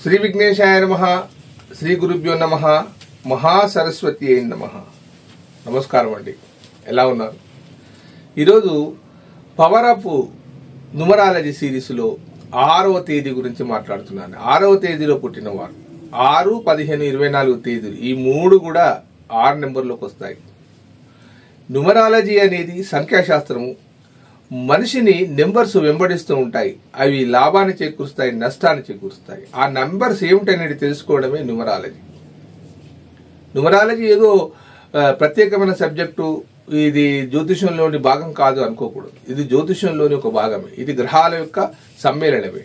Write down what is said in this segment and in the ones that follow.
శ్రీ విఘ్నేశాయ నమః. శ్రీ గురుభ్యో నమః. మహాసరస్వతి అయి నమః. నమస్కారం అండి, ఎలా ఉన్నారు? ఈరోజు పవర్ ఆఫ్ న్యూమరాలజీ సిరీస్లో 6వ తేదీ గురించి మాట్లాడుతున్నాను. 6వ తేదీలో పుట్టినవారు 6, 15, 24 తేదీలు, ఈ 3 కూడా 6 నెంబర్లోకి వస్తాయి. న్యూమరాలజీ అనేది సంఖ్యాశాస్త్రము. మనిషిని నెంబర్స్ వెంబడిస్తూ ఉంటాయి. అవి లాభాన్ని చేకూరుస్తాయి, నష్టాన్ని చేకూరుస్తాయి. ఆ నెంబర్స్ ఏమిటనేది తెలుసుకోవడమే న్యూమరాలజీ. న్యూమరాలజీ ఏదో ప్రత్యేకమైన సబ్జెక్టు, ఇది జ్యోతిషంలోని భాగం కాదు అనుకోకూడదు. ఇది జ్యోతిషంలోని ఒక భాగమే. ఇది గ్రహాల యొక్క సమ్మేళనమే.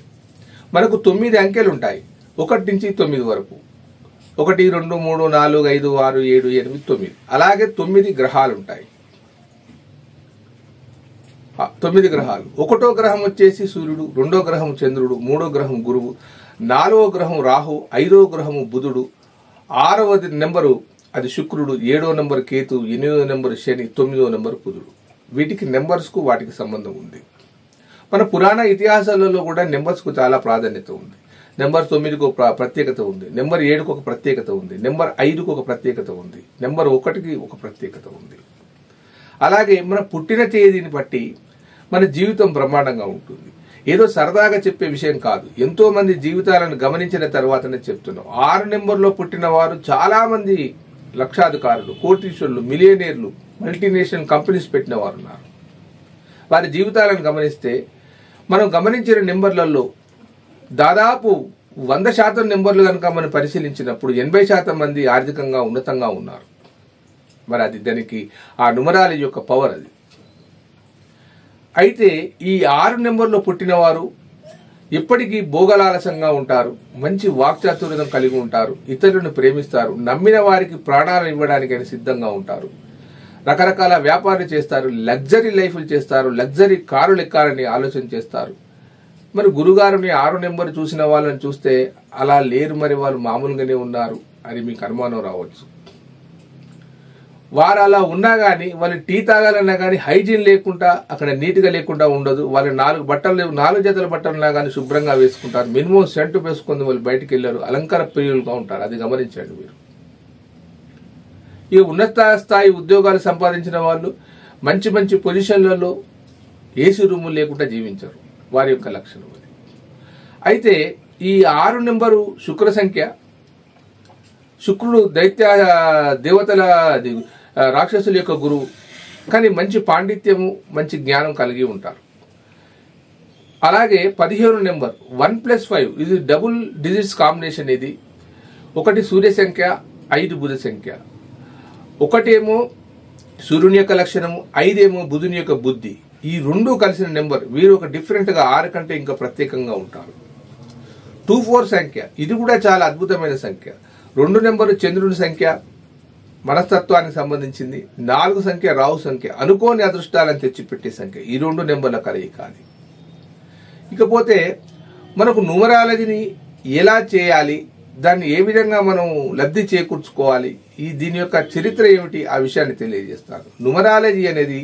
మనకు 9 అంకెలు ఉంటాయి, 1 నుంచి 9 వరకు. 1, 2, 3, 4, 5, 6, 7, 8, 9. అలాగే 9 గ్రహాలు ఉంటాయి. 9 గ్రహాలు. 1వ గ్రహం వచ్చేసి సూర్యుడు, 2వ గ్రహం చంద్రుడు, 3వ గ్రహం గురువు, 4వ గ్రహం రాహు, 5వ గ్రహం బుధుడు, 6వ నెంబరు అది శుక్రుడు, 7వ నెంబర్ కేతు, 8వ నెంబర్ శని, 9వ నెంబర్ బుధుడు. వీటికి నెంబర్స్కు వాటికి సంబంధం ఉంది. మన పురాణ ఇతిహాసాలలో కూడా నెంబర్స్కు చాలా ప్రాధాన్యత ఉంది. నెంబర్ 9కు ఒక ప్రత్యేకత ఉంది, నెంబర్ 7కు ఒక ప్రత్యేకత ఉంది, నెంబర్ 5కు ఒక ప్రత్యేకత ఉంది, నెంబర్ 1కి ఒక ప్రత్యేకత ఉంది. అలాగే మన పుట్టిన తేదీని బట్టి మన జీవితం బ్రహ్మాండంగా ఉంటుంది. ఏదో సరదాగా చెప్పే విషయం కాదు. ఎంతో మంది జీవితాలను గమనించిన తర్వాతనే చెప్తున్నాం. 6 నెంబర్లో పుట్టిన వారు చాలా మంది లక్షాధికారులు, కోటీశ్వరులు, మిలియనేర్లు, మల్టీనేషనల్ కంపెనీస్ పెట్టిన వారు ఉన్నారు. వారి జీవితాలను గమనిస్తే మనం గమనించిన నెంబర్లలో దాదాపు 100% నెంబర్లు కనుక మనం పరిశీలించినప్పుడు 80% మంది ఆర్థికంగా ఉన్నతంగా ఉన్నారు. మరి అది దానికి ఆ న్యూమరాలజీ యొక్క పవర్ అది. అయితే ఈ 6 నెంబర్లో పుట్టిన వారు ఎప్పటికీ భోగలాలసంగా ఉంటారు, మంచి వాక్చాతుర్యం కలిగి ఉంటారు, ఇతరులను ప్రేమిస్తారు, నమ్మిన వారికి ప్రాణాలు ఇవ్వడానికైనా సిద్ధంగా ఉంటారు, రకరకాల వ్యాపారాలు చేస్తారు, లగ్జరీ లైఫ్లు చేస్తారు, లగ్జరీ కారులు ఎక్కాలని ఆలోచన చేస్తారు. మరి గురుగారుని 6 నెంబర్ చూసిన వాళ్ళని చూస్తే అలా లేరు, మరి వాళ్ళు మామూలుగానే ఉన్నారు అని మీకు అనుమానం రావచ్చు. వారు అలా ఉన్నా కానీ వాళ్ళు టీ తాగాలన్నా కానీ హైజీన్ లేకుండా, అక్కడ నీట్గా లేకుండా ఉండదు. వాళ్ళు 4 జతల బట్టలున్నా కానీ శుభ్రంగా వేసుకుంటారు. మినిమం సెంటు వేసుకుని వాళ్ళు బయటికి వెళ్ళారు, అలంకార ప్రియులుగా ఉంటారు. అది గమనించండి మీరు. ఈ ఉన్నత స్థాయి ఉద్యోగాలు సంపాదించిన వాళ్ళు మంచి మంచి పొజిషన్లలో ఏసీ రూములు లేకుండా జీవించారు. వారి యొక్క లక్షణం అది. అయితే ఈ 6 నెంబరు శుక్ర సంఖ్య. శుక్రుడు దేవతల రాక్షసుల యొక్క గురువు. కానీ మంచి పాండిత్యము, మంచి జ్ఞానం కలిగి ఉంటారు. అలాగే 15 నెంబర్ 1+5, ఇది డబుల్ డిజిట్స్ కాంబినేషన్. ఇది 1 సూర్య సంఖ్య, 5 బుధ సంఖ్య. 1 ఏమో సూర్యుని యొక్క లక్షణము, 5 ఏమో బుధుని యొక్క బుద్ధి. ఈ 2 కలిసిన నెంబర్. వీరు ఒక డిఫరెంట్ గా 6 కంటే ఇంకా ప్రత్యేకంగా ఉంటారు. 24 సంఖ్య, ఇది కూడా చాలా అద్భుతమైన సంఖ్య. 2 నెంబరు చంద్రుని సంఖ్య, మనస్తత్వానికి సంబంధించింది. 4 సంఖ్య రాహు సంఖ్య, అనుకోని అదృష్టాలను తెచ్చిపెట్టే సంఖ్య. ఈ 2 నెంబర్ల కలయిక అది. ఇకపోతే మనకు న్యూమరాలజీని ఎలా చేయాలి, దాన్ని ఏ విధంగా మనం లబ్ధి చేకూర్చుకోవాలి, దీని యొక్క చరిత్ర ఏమిటి, ఆ విషయాన్ని తెలియజేస్తాను. న్యూమరాలజీ అనేది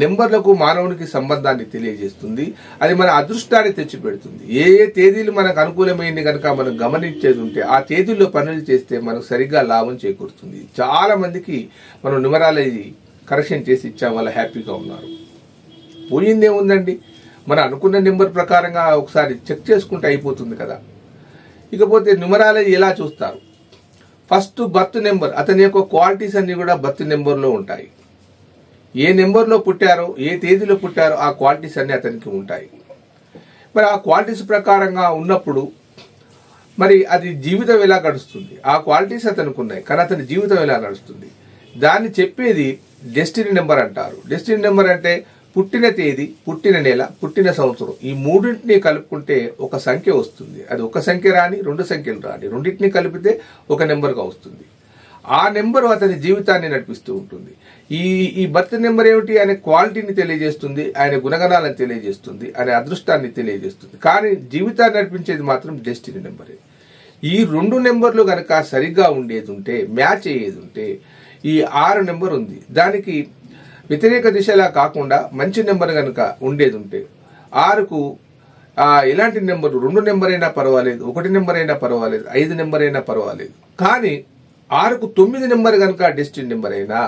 నెంబర్లకు మానవునికి సంబంధాన్ని తెలియజేస్తుంది. అది మన అదృష్టాన్ని తెచ్చిపెడుతుంది. ఏ తేదీలు మనకు అనుకూలమైంది కనుక మనం గమనించేది ఉంటే ఆ తేదీల్లో పనులు చేస్తే మనకు సరిగ్గా లాభం చేకూరుతుంది. చాలా మందికి మనం న్యూమరాలజీ కరెక్షన్ చేసి ఇచ్చాం, వాళ్ళ హ్యాపీగా ఉన్నారు. పోయిందేముందండి, మనం అనుకున్న నెంబర్ ప్రకారంగా ఒకసారి చెక్ చేసుకుంటే అయిపోతుంది కదా. ఇకపోతే న్యూమరాలజీ ఎలా చూస్తారు? ఫస్ట్ బర్త్ నెంబర్, అతని యొక్క క్వాలిటీస్ అన్ని కూడా బర్త్ నెంబర్లో ఉంటాయి. ఏ నెంబర్లో పుట్టారో, ఏ తేదీలో పుట్టారో ఆ క్వాలిటీస్ అన్ని అతనికి ఉంటాయి. మరి ఆ క్వాలిటీస్ ప్రకారంగా ఉన్నప్పుడు మరి అది జీవితం ఎలా గడుస్తుంది? ఆ క్వాలిటీస్ అతనికి ఉన్నాయి, కానీ అతని జీవితం ఎలా నడుస్తుంది దాన్ని చెప్పేది డెస్టినీ నెంబర్ అంటారు. డెస్టినీ నెంబర్ అంటే పుట్టిన తేదీ, పుట్టిన నెల, పుట్టిన సంవత్సరం, ఈ 3టిని కలుపుకుంటే ఒక సంఖ్య వస్తుంది. అది ఒక సంఖ్య రాని, 2 సంఖ్యలు రాని, రెండింటిని కలిపితే ఒక నెంబర్గా వస్తుంది. ఆ నెంబరు అతని జీవితాన్ని నడిపిస్తూ ఉంటుంది. ఈ బర్త్ నెంబర్ ఏమిటి? ఆయన క్వాలిటీని తెలియజేస్తుంది, ఆయన గుణగణాలను తెలియజేస్తుంది, ఆయన అదృష్టాన్ని తెలియజేస్తుంది. కానీ జీవితాన్ని నడిపించేది మాత్రం డెస్టినీ నెంబరే. ఈ 2 నెంబర్లు కనుక సరిగ్గా ఉండేది ఉంటే, మ్యాచ్ అయ్యేది ఉంటే, ఈ 6 నెంబర్ ఉంది, దానికి వ్యతిరేక దిశలా కాకుండా మంచి నెంబర్ కనుక ఉండేది ఉంటే, 6కు ఎలాంటి నెంబర్ 2 నెంబర్ అయినా పర్వాలేదు, 1 నెంబర్ అయినా పర్వాలేదు, 5 నెంబర్ అయినా పర్వాలేదు. కానీ 6కు 9 నెంబర్ కనుక డెస్టినీ నెంబర్ అయినా,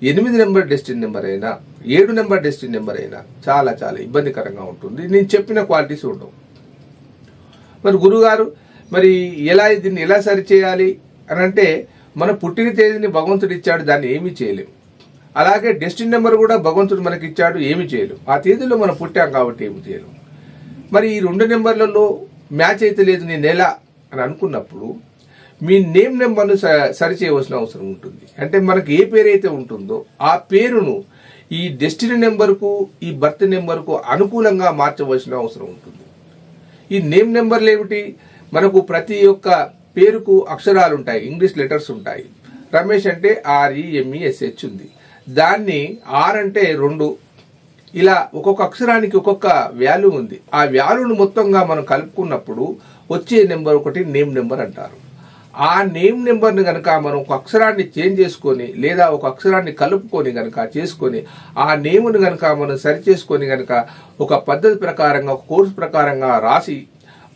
8 నెంబర్ డెస్టినీ నెంబర్ అయినా, 7 నెంబర్ డెస్టినీ నెంబర్ అయినా చాలా చాలా ఇబ్బందికరంగా ఉంటుంది. నేను చెప్పిన క్వాలిటీస్ ఉండవు. మరి గురుగారు మరి దీన్ని ఎలా సరిచేయాలి అని అంటే, మన పుట్టిన తేదీని భగవంతుడు ఇచ్చాడు, దాన్ని ఏమీ చేయలేము. అలాగే డెస్టినీ నెంబర్ కూడా భగవంతుడు మనకి ఇచ్చాడు, ఏమీ చేయలేము. ఆ తేదీలో మనం పుట్టాం కాబట్టి ఏమి చేయలేము. మరి ఈ 2 నెంబర్లలో మ్యాచ్ అయితే లేదు నేను ఎలా అని అనుకున్నప్పుడు మీ నేమ్ నెంబర్ను సరి చేయవలసిన అవసరం ఉంటుంది. అంటే మనకు ఏ పేరు అయితే ఉంటుందో ఆ పేరును ఈ డెస్టినీ నెంబర్కు, ఈ బర్త్ నెంబర్కు అనుకూలంగా మార్చవలసిన అవసరం ఉంటుంది. ఈ నేమ్ నెంబర్లు ఏమిటి? మనకు ప్రతి ఒక్క పేరుకు అక్షరాలు ఉంటాయి, ఇంగ్లీష్ లెటర్స్ ఉంటాయి. రమేష్ అంటే REMESH ఉంది, దాన్ని ఆర్ అంటే 2, ఇలా ఒక్కొక్క అక్షరానికి ఒక్కొక్క వాల్యూ ఉంది. ఆ వాల్యూను మొత్తంగా మనం కలుపుకున్నప్పుడు వచ్చే నెంబర్ ఒకటి నేమ్ నెంబర్ అంటారు. ఆ నేమ్ నెంబర్ని గనక మనం ఒక అక్షరాన్ని చేంజ్ చేసుకొని లేదా ఒక అక్షరాన్ని కలుపుకొని గనక చేసుకొని ఆ నేమ్ను గనక మనం సరి చేసుకొని గనక ఒక పద్ధతి ప్రకారంగా, ఒక కోర్సు ప్రకారంగా రాసి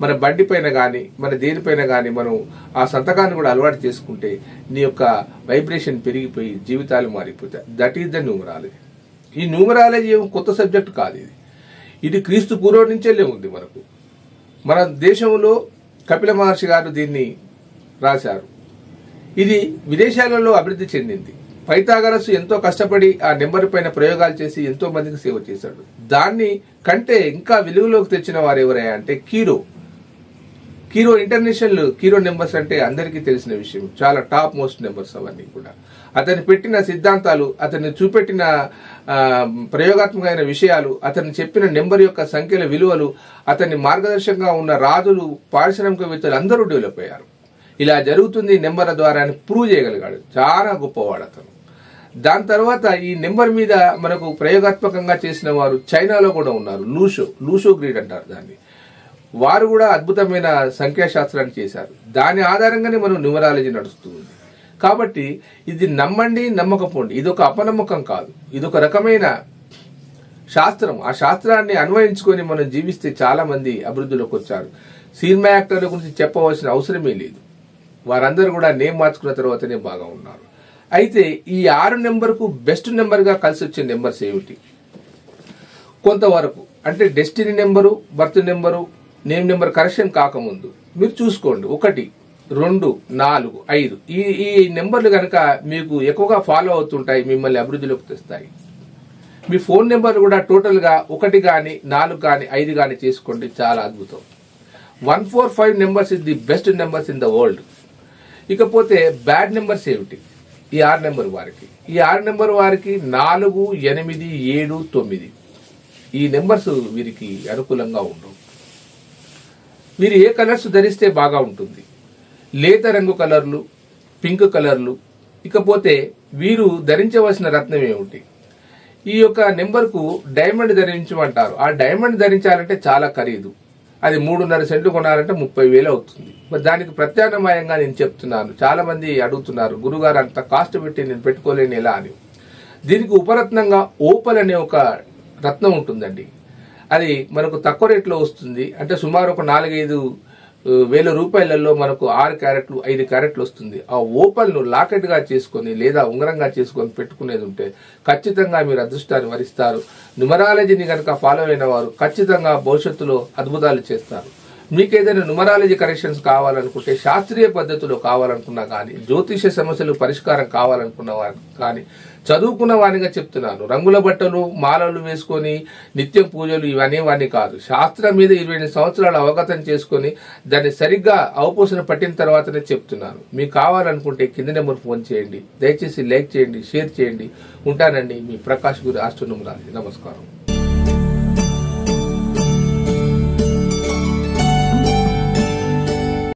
మన బండి పైన కానీ మన దేనిపైన కానీ మనం ఆ సంతకాన్ని కూడా అలవాటు చేసుకుంటే నీ యొక్క వైబ్రేషన్ పెరిగిపోయి జీవితాలు మారిపోతాయి. That is the numerology. ఈ న్యూమరాలజీ ఏమో కొత్త సబ్జెక్ట్ కాదు. ఇది క్రీస్తు పూర్వం నుంచెల్లే ఉంది. మన దేశంలో కపిల మహర్షి గారు దీన్ని రాశారు. ఇది విదేశాలలో అభివృద్ధి చెందింది. పైథాగరస్ ఎంతో కష్టపడి ఆ నెంబర్ పైన ప్రయోగాలు చేసి ఎంతో మందికి సేవ చేశాడు. దాన్ని కంటే ఇంకా వెలుగులోకి తెచ్చిన వారు ఎవరయ్యా అంటే కీరో ఇంటర్నేషనల్ కీరో నెంబర్స్ అంటే అందరికీ తెలిసిన విషయం. చాలా టాప్ మోస్ట్ నెంబర్స్ అవన్నీ కూడా. అతను పెట్టిన సిద్ధాంతాలు, అతన్ని చూపెట్టిన ప్రయోగాత్మకమైన విషయాలు, అతను చెప్పిన నెంబర్ యొక్క సంఖ్యల విలువలు, అతన్ని మార్గదర్శకంగా ఉన్న రాజులు, పారిశ్రామికవేత్తలు అందరూ డెవలప్ అయ్యారు. ఇలా జరుగుతుంది నెంబర్ల ద్వారా అని ప్రూవ్ చేయగలిగాడు. చాలా గొప్పవాడు అతను. దాని తర్వాత ఈ నెంబర్ మీద మనకు ప్రయోగాత్మకంగా చేసిన వారు చైనాలో కూడా ఉన్నారు. లూషో గ్రీడ్ అంటారు దాన్ని. వారు కూడా అద్భుతమైన సంఖ్యాశాస్త్రాన్ని చేశారు. దాని ఆధారంగానే మనం న్యూమరాలజీ నడుస్తుంది. కాబట్టి ఇది నమ్మండి, నమ్మకపోండి. ఇదొక అపనమ్మకం కాదు, ఇదొక రకమైన శాస్త్రం. ఆ శాస్త్రాన్ని అన్వయించుకొని మనం జీవిస్తే చాలా మంది అభివృద్ధిలోకి వచ్చారు. సినిమా యాక్టర్ల గురించి చెప్పవలసిన అవసరమే లేదు. వారందరూ కూడా నేమ్ మార్చుకున్న తర్వాతనే బాగా ఉన్నారు. అయితే ఈ 6 నెంబర్కు బెస్ట్ నెంబర్గా కలిసి వచ్చే నెంబర్స్ ఏమిటి? కొంతవరకు అంటే destiny number, birth number, name number correction కాకముందు మీరు చూసుకోండి. 1, 2, 4, 5 ఈ నెంబర్లు కనుక మీకు ఎక్కువగా ఫాలో అవుతుంటాయి, మిమ్మల్ని అభివృద్ధిలోకి తెస్తాయి. మీ ఫోన్ నెంబర్లు కూడా టోటల్గా 1 కానీ 4 కానీ 5 కానీ చేసుకోండి, చాలా అద్భుతం. 145 numbers is the best numbers in the world. ఇకపోతే బ్యాడ్ నెంబర్స్ ఏమిటి? ఈ 6 నెంబర్ వారికి 4, 8, 7, 9 ఈ నెంబర్స్ వీరికి అనుకూలంగా ఉండవు. వీరు ఏ కలర్స్ ధరిస్తే బాగా ఉంటుంది? లేత రంగు కలర్లు, పింక్ కలర్లు. ఇకపోతే వీరు ధరించవలసిన రత్నం ఏమిటి? ఈ యొక్క నెంబర్కు డైమండ్ ధరించమంటారు. ఆ డైమండ్ ధరించాలంటే చాలా ఖరీదు. అది 3.5 సెంట్లు కొనాలంటే 30,000 అవుతుంది. మరి దానికి ప్రత్యామ్నాయంగా నేను చెప్తున్నాను. చాలా మంది అడుగుతున్నారు, గురుగారు అంత కాస్ట్ పెట్టి నేను పెట్టుకోలేను ఎలా అని. దీనికి ఉపరత్నంగా ఓపల్ అనే ఒక రత్నం ఉంటుందండి. అది మనకు తక్కువ రేట్లో వస్తుంది. అంటే సుమారు ఒక 4-5 వేల రూపాయలలో మనకు 6 క్యారెట్లు 5 క్యారెట్లు వస్తుంది. ఆ ఓపల్ను లాకెట్ గా చేసుకొని లేదా ఉంగరంగా చేసుకొని పెట్టుకునేది ఉంటే ఖచ్చితంగా మీరు అదృష్టాన్ని వరిస్తారు. న్యూమరాలజీని కనుక ఫాలో అయిన వారు ఖచ్చితంగా భవిష్యత్తులో అద్భుతాలు చేస్తారు. మీకు ఏదైనా న్యూమరాలజీ కరెక్షన్స్ కావాలనుకుంటే, శాస్త్రీయ పద్ధతిలో కావాలనుకున్నా కానీ, జ్యోతిష సమస్యలు పరిష్కారం కావాలనుకున్న వారు కానీ, చదువుకున్న వానిగా చెప్తున్నాను. రంగుల బట్టలు, మాలలు వేసుకొని నిత్యం పూజలు ఇవన్నీ కాదు. శాస్త్రం మీద 28 సంవత్సరాలు అవగతం చేసుకొని దాన్ని సరిగ్గా అవపోసన పట్టిన తర్వాతనే చెప్తున్నాను. మీకు కావాలనుకుంటే కింద నెంబర్ ఫోన్ చేయండి. దయచేసి లైక్ చేయండి, షేర్ చేయండి. ఉంటానండి, మీ ప్రకాష్ గురు ఆస్ట్రో న్యూమరాలజీ. నమస్కారం.